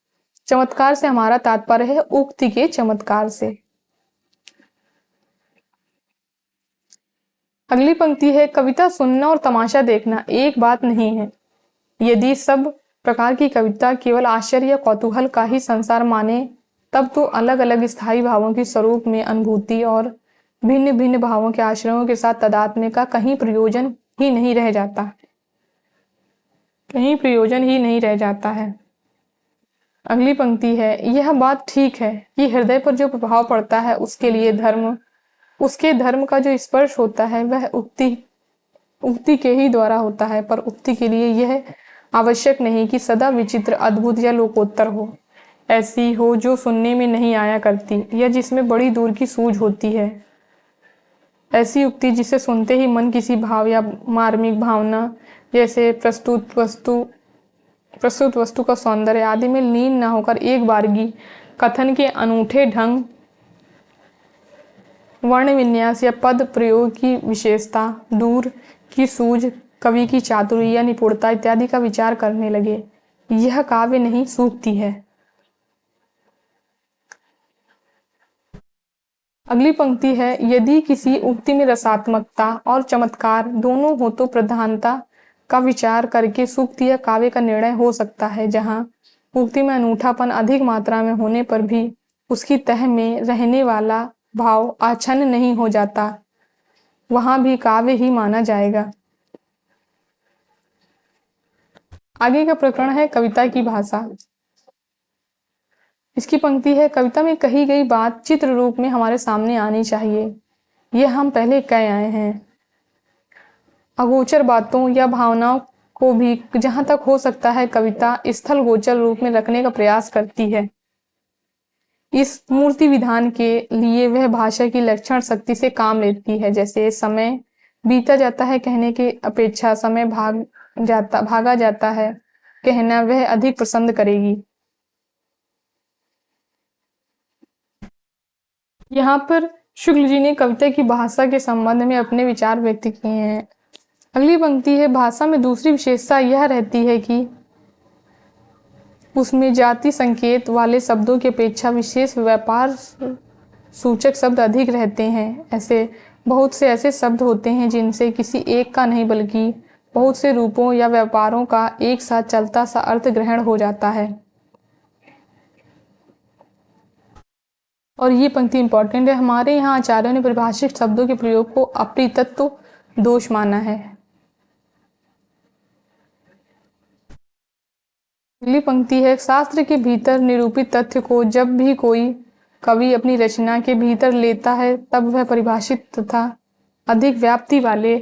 चमत्कार से हमारा तात्पर्य है उक्ति के चमत्कार से। अगली पंक्ति है, कविता सुनना और तमाशा देखना एक बात नहीं है। यदि सब प्रकार की कविता केवल आश्चर्य या कौतूहल का ही संसार माने, तब तो अलग अलग स्थायी भावों की स्वरूप में अनुभूति और भिन्न भिन्न भावों के आश्रयों के साथ तादात्म्य का कहीं प्रयोजन ही नहीं रह जाता है। अगली पंक्ति है, यह बात ठीक है कि हृदय पर जो प्रभाव पड़ता है उसके धर्म का जो स्पर्श होता है वह उक्ति के ही द्वारा होता है, पर उक्ति के लिए यह आवश्यक नहीं कि सदा विचित्र, अद्भुत या लोकोत्तर हो। ऐसी हो जो सुनने में नहीं आया करती या जिसमें बड़ी दूर की सूझ होती है। ऐसी उक्ति जिसे सुनते ही मन किसी भाव या मार्मिक भावना जैसे प्रस्तुत वस्तु का सौंदर्य आदि में लीन न होकर एक बारगी कथन के अनूठे ढंग, वर्ण विन्यास या पद प्रयोग की विशेषता, दूर की सूझ, कवि की चातुर्य या निपुणता इत्यादि का विचार करने लगे। यह काव्य नहीं, सूक्ति है। अगली पंक्ति है, यदि किसी उक्ति में रसात्मकता और चमत्कार दोनों हो तो प्रधानता का विचार करके सूक्ति या काव्य का निर्णय हो सकता है। जहाँ उक्ति में अनूठापन अधिक मात्रा में होने पर भी उसकी तह में रहने वाला भाव आच्छन्न नहीं हो जाता, वहां भी काव्य ही माना जाएगा। आगे का प्रकरण है कविता की भाषा। इसकी पंक्ति है, कविता में कही गई बात चित्र रूप में हमारे सामने आनी चाहिए। यह हम पहले कह आए हैं। अगोचर बातों या भावनाओं को भी जहां तक हो सकता है कविता स्थल गोचर रूप में रखने का प्रयास करती है। इस मूर्ति विधान के लिए वह भाषा की लक्षण शक्ति से काम लेती है। जैसे समय बीता जाता है कहने की अपेक्षा समय भागा जाता है कहना वह अधिक पसंद करेगी। यहाँ पर शुक्ल जी ने कविता की भाषा के संबंध में अपने विचार व्यक्त किए हैं। अगली पंक्ति है, भाषा में दूसरी विशेषता यह रहती है कि उसमें जाति संकेत वाले शब्दों की अपेक्षा विशेष व्यापार सूचक शब्द अधिक रहते हैं। ऐसे बहुत से ऐसे शब्द होते हैं जिनसे किसी एक का नहीं बल्कि बहुत से रूपों या व्यापारों का एक साथ चलता सा अर्थ ग्रहण हो जाता है। और ये पंक्ति इंपॉर्टेंट है। हमारे यहाँ आचार्यों ने परिभाषित शब्दों के प्रयोग को अप्रितत्व दोष माना है। अगली पंक्ति है, शास्त्र के भीतर निरूपित तथ्य को जब भी कोई कवि अपनी रचना के भीतर लेता है तब वह परिभाषित तथा अधिक व्याप्ति वाले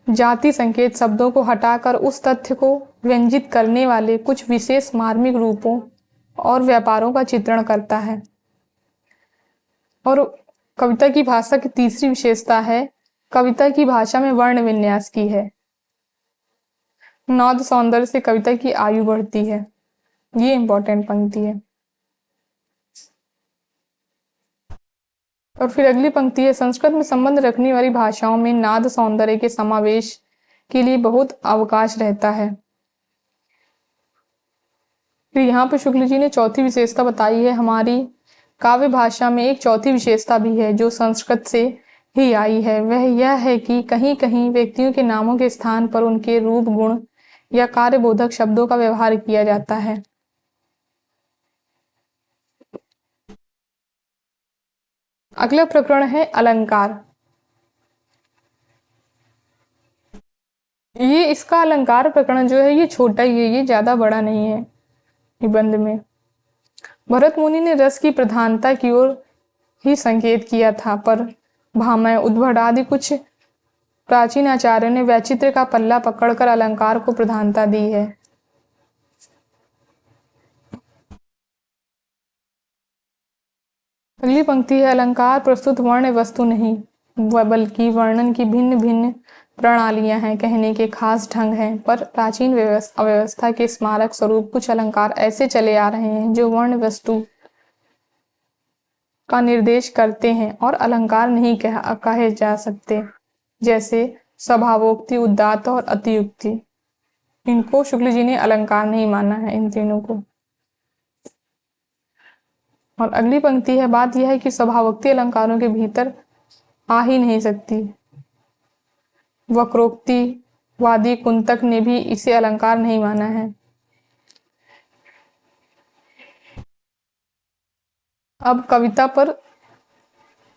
जाति संकेत शब्दों को हटाकर उस तथ्य को व्यंजित करने वाले कुछ विशेष मार्मिक रूपों और व्यापारों का चित्रण करता है। और कविता की भाषा की तीसरी विशेषता है, कविता की भाषा में वर्ण विन्यास की है। नाद सौंदर्य से कविता की आयु बढ़ती है। ये इंपॉर्टेंट पंक्ति है। और फिर अगली पंक्ति है, संस्कृत में संबंध रखने वाली भाषाओं में नाद सौंदर्य के समावेश के लिए बहुत अवकाश रहता है। फिर यहाँ पर शुक्ल जी ने चौथी विशेषता बताई है। हमारी काव्य भाषा में एक चौथी विशेषता भी है जो संस्कृत से ही आई है। वह यह है कि कहीं कहीं व्यक्तियों के नामों के स्थान पर उनके रूप, गुण या कार्यबोधक शब्दों का व्यवहार किया जाता है। अगला प्रकरण है अलंकार। ये इसका अलंकार प्रकरण जो है ये छोटा ही है, ये ज्यादा बड़ा नहीं है निबंध में। भरत मुनि ने रस की प्रधानता की ओर ही संकेत किया था, पर भामह, उद्भट आदि कुछ प्राचीन आचार्यों ने वैचित्र्य का पल्ला पकड़कर अलंकार को प्रधानता दी है। अगली पंक्ति है, अलंकार प्रस्तुत वर्ण वस्तु नहीं बल्कि वर्णन की भिन्न भिन्न प्रणालियां हैं, कहने के खास ढंग हैं। पर प्राचीन अव्यवस्था के स्मारक स्वरूप कुछ अलंकार ऐसे चले आ रहे हैं जो वर्ण वस्तु का निर्देश करते हैं और अलंकार नहीं कहे जा सकते, जैसे स्वभावोक्ति, उदात्त और अतियुक्ति। इनको शुक्ल जी ने अलंकार नहीं माना है, इन तीनों को। और अगली पंक्ति है, बात यह है कि स्वभावोक्ति अलंकारों के भीतर आ ही नहीं सकती। वक्रोक्ति वादी कुंतक ने भी इसे अलंकार नहीं माना है। अब कविता पर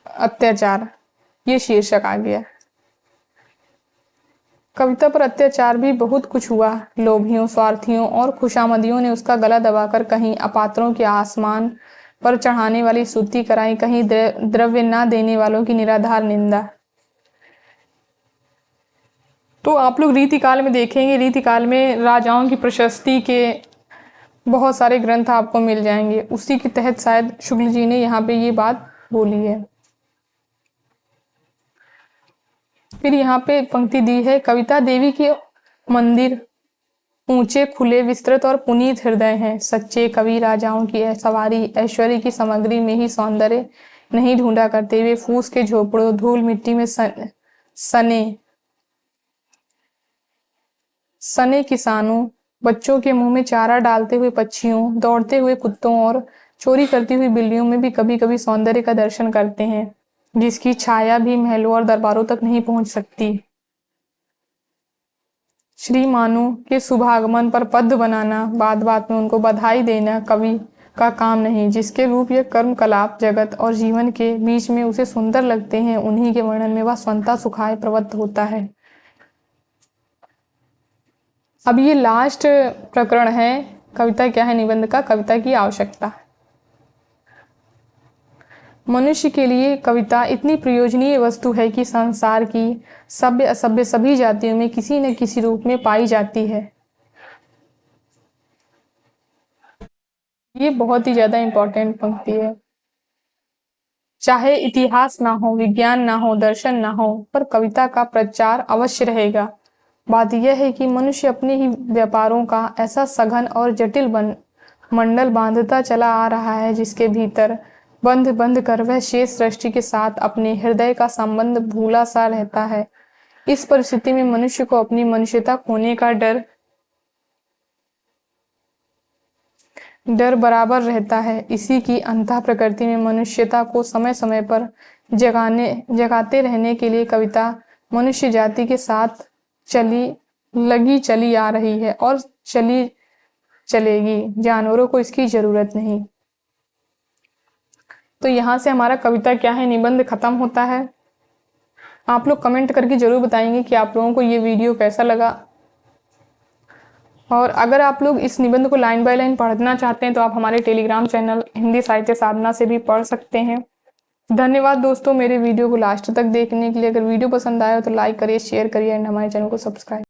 अत्याचार, ये शीर्षक आ गया। कविता पर अत्याचार भी बहुत कुछ हुआ। लोभियों, स्वार्थियों और खुशामदियों ने उसका गला दबाकर कहीं अपात्रों के आसमान पर चढ़ाने वाली स्तुति कराई, कहीं द्रव्य न देने वालों की निराधार निंदा। तो आप लोग रीतिकाल में देखेंगे, रीतिकाल में राजाओं की प्रशस्ति के बहुत सारे ग्रंथ आपको मिल जाएंगे। उसी के तहत शायद शुक्ल जी ने यहाँ पे ये बात बोली है। फिर यहाँ पे पंक्ति दी है, कविता देवी के मंदिर ऊंचे, खुले, विस्तृत और पुनीत हृदय हैं। सच्चे कवि राजाओं की सवारी ऐश्वर्य की सामग्री में ही सौंदर्य नहीं ढूंढा करते। वे फूस के झोपड़ों, धूल मिट्टी में सने किसानों, बच्चों के मुंह में चारा डालते हुए पक्षियों, दौड़ते हुए कुत्तों और चोरी करती हुई बिल्लियों में भी कभी कभी सौंदर्य का दर्शन करते हैं, जिसकी छाया भी महलों और दरबारों तक नहीं पहुंच सकती। श्रीमानों के शुभागमन पर पद्य बनाना, बात बात में उनको बधाई देना कवि का काम नहीं। जिसके रूप या कर्म कलाप जगत और जीवन के बीच में उसे सुंदर लगते हैं, उन्हीं के वर्णन में वह स्वंता सुखाए प्रवृत्त होता है। अब ये लास्ट प्रकरण है, कविता क्या है निबंध का, कविता की आवश्यकता। मनुष्य के लिए कविता इतनी प्रयोजनीय वस्तु है कि संसार की सभ्य असभ्य सभी जातियों में किसी न किसी रूप में पाई जाती है। ये बहुत ही ज्यादा इंपॉर्टेंट पंक्ति है। चाहे इतिहास ना हो, विज्ञान ना हो, दर्शन ना हो, पर कविता का प्रचार अवश्य रहेगा। बात यह है कि मनुष्य अपने ही व्यापारों का ऐसा सघन और जटिल मंडल बांधता चला आ रहा है, जिसके भीतर बंध बंध कर वह शेष सृष्टि के साथ अपने हृदय का संबंध भूला सा रहता है। इस परिस्थिति में मनुष्य को अपनी मनुष्यता खोने का डर बराबर रहता है। इसी की अंतः प्रकृति में मनुष्यता को समय समय पर जगाते रहने के लिए कविता मनुष्य जाति के साथ चली आ रही है और चलेगी, जानवरों को इसकी जरूरत नहीं। तो यहाँ से हमारा कविता क्या है निबंध खत्म होता है। आप लोग कमेंट करके जरूर बताएंगे कि आप लोगों को ये वीडियो कैसा लगा। और अगर आप लोग इस निबंध को लाइन बाय लाइन पढ़ना चाहते हैं तो आप हमारे टेलीग्राम चैनल हिंदी साहित्य साधना से भी पढ़ सकते हैं। धन्यवाद दोस्तों मेरे वीडियो को लास्ट तक देखने के लिए। अगर वीडियो पसंद आया हो तो लाइक करिए, शेयर करिए एंड हमारे चैनल को सब्सक्राइब